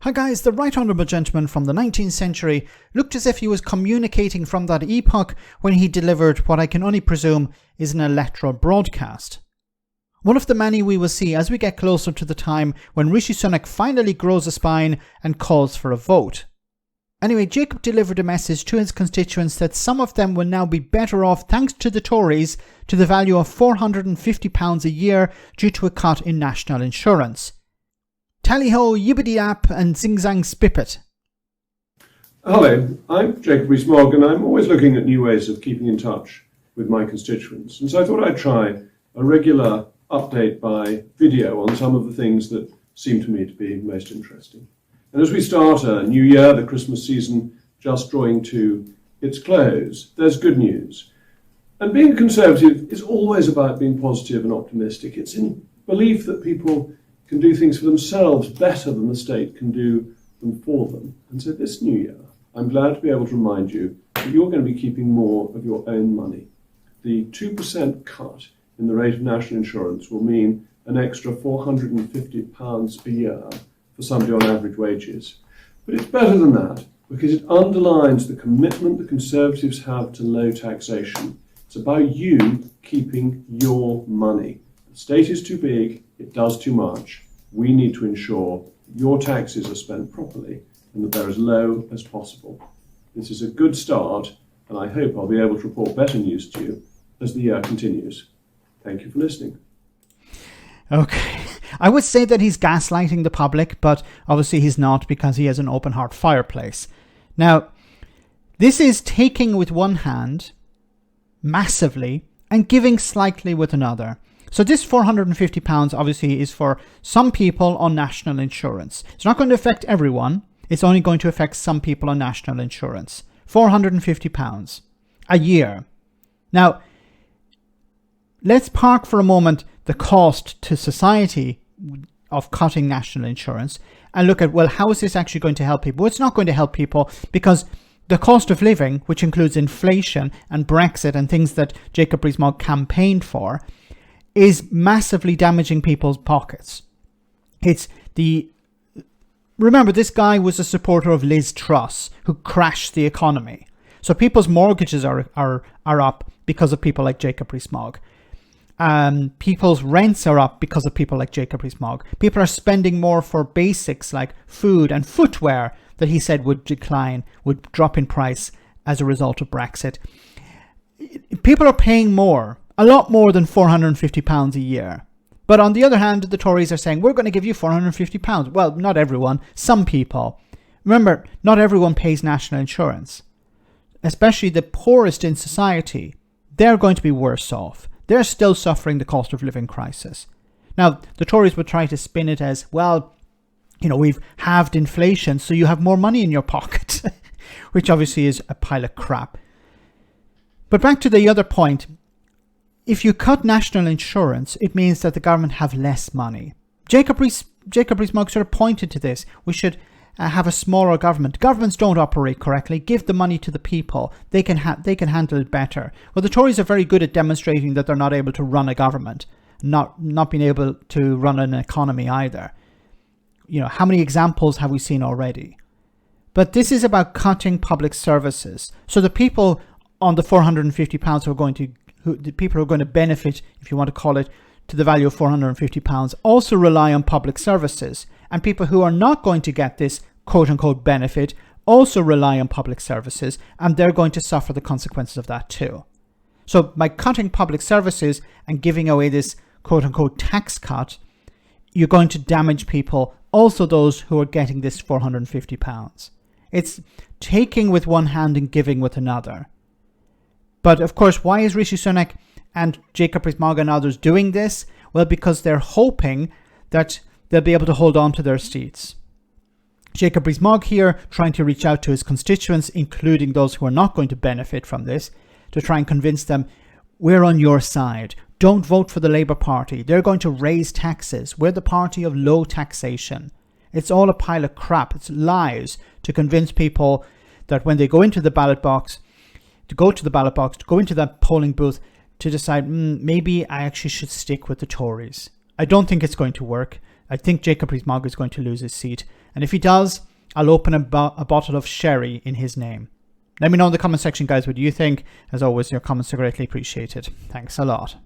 Hi guys, the right honourable gentleman from the 19th century looked as if he was communicating from that epoch when he delivered what I can only presume is an electoral broadcast. One of the many we will see as we get closer to the time when Rishi Sunak finally grows a spine and calls for a vote. Anyway, Jacob delivered a message to his constituents that some of them will now be better off thanks to the Tories to the value of £450 a year due to a cut in national insurance. Tally-ho, yibbity-ap and zing-zang spippet. Hello, I'm Jacob Rees-Mogg and I'm always looking at new ways of keeping in touch with my constituents. And so I thought I'd try a regular update by video on some of the things that seem to me to be most interesting. And as we start a new year, the Christmas season just drawing to its close, there's good news. And being a Conservative is always about being positive and optimistic. It's in belief that people can do things for themselves better than the state can do them for them. And so this new year, I'm glad to be able to remind you that you're going to be keeping more of your own money. The 2% cut in the rate of national insurance will mean an extra £450 a year for somebody on average wages. But it's better than that because it underlines the commitment the Conservatives have to low taxation. It's about you keeping your money. The state is too big, it does too much. We need to ensure your taxes are spent properly and that they're as low as possible. This is a good start, and I hope I'll be able to report better news to you as the year continues. Thank you for listening. Okay, I would say that he's gaslighting the public, but obviously he's not because he has an open heart fireplace. Now, this is taking with one hand massively and giving slightly with another. So this £450 obviously is for some people on national insurance. It's not going to affect everyone. It's only going to affect some people on national insurance. £450 a year. Now, let's park for a moment the cost to society of cutting national insurance and look at, well, how is this actually going to help people? Well, it's not going to help people because the cost of living, which includes inflation and Brexit and things that Jacob Rees-Mogg campaigned for, is massively damaging people's pockets. Remember, this guy was a supporter of Liz Truss, who crashed the economy. So people's mortgages are up because of people like Jacob Rees-Mogg. People's rents are up because of people like Jacob Rees-Mogg. People are spending more for basics like food and footwear that he said would drop in price as a result of Brexit. People are paying more. A lot more than £450 a year. But on the other hand, the Tories are saying, we're going to give you £450. Well, not everyone. Some people. Remember, not everyone pays national insurance. Especially the poorest in society. They're going to be worse off. They're still suffering the cost of living crisis. Now, the Tories would try to spin it as, well, we've halved inflation, so you have more money in your pocket. Which obviously is a pile of crap. But back to the other point. If you cut national insurance, it means that the government have less money. Jacob Rees-Mogg sort of pointed to this. We should have a smaller government. Governments don't operate correctly. Give the money to the people. They can handle it better. Well, the Tories are very good at demonstrating that they're not able to run a government, not being able to run an economy either. How many examples have we seen already? But this is about cutting public services. So the people on the £450 the people who are going to benefit, if you want to call it, to the value of £450 also rely on public services. And people who are not going to get this quote-unquote benefit also rely on public services, and they're going to suffer the consequences of that too. So by cutting public services and giving away this quote-unquote tax cut, you're going to damage people, also those who are getting this £450. It's taking with one hand and giving with another. But of course, why is Rishi Sunak and Jacob Rees-Mogg and others doing this? Well, because they're hoping that they'll be able to hold on to their seats. Jacob Rees-Mogg here trying to reach out to his constituents, including those who are not going to benefit from this, to try and convince them, we're on your side. Don't vote for the Labour Party. They're going to raise taxes. We're the party of low taxation. It's all a pile of crap. It's lies to convince people that when they go into the ballot box, to go into that polling booth, to decide, maybe I actually should stick with the Tories. I don't think it's going to work. I think Jacob Rees-Mogg is going to lose his seat. And if he does, I'll open a bottle of sherry in his name. Let me know in the comment section, guys, what you think. As always, your comments are greatly appreciated. Thanks a lot.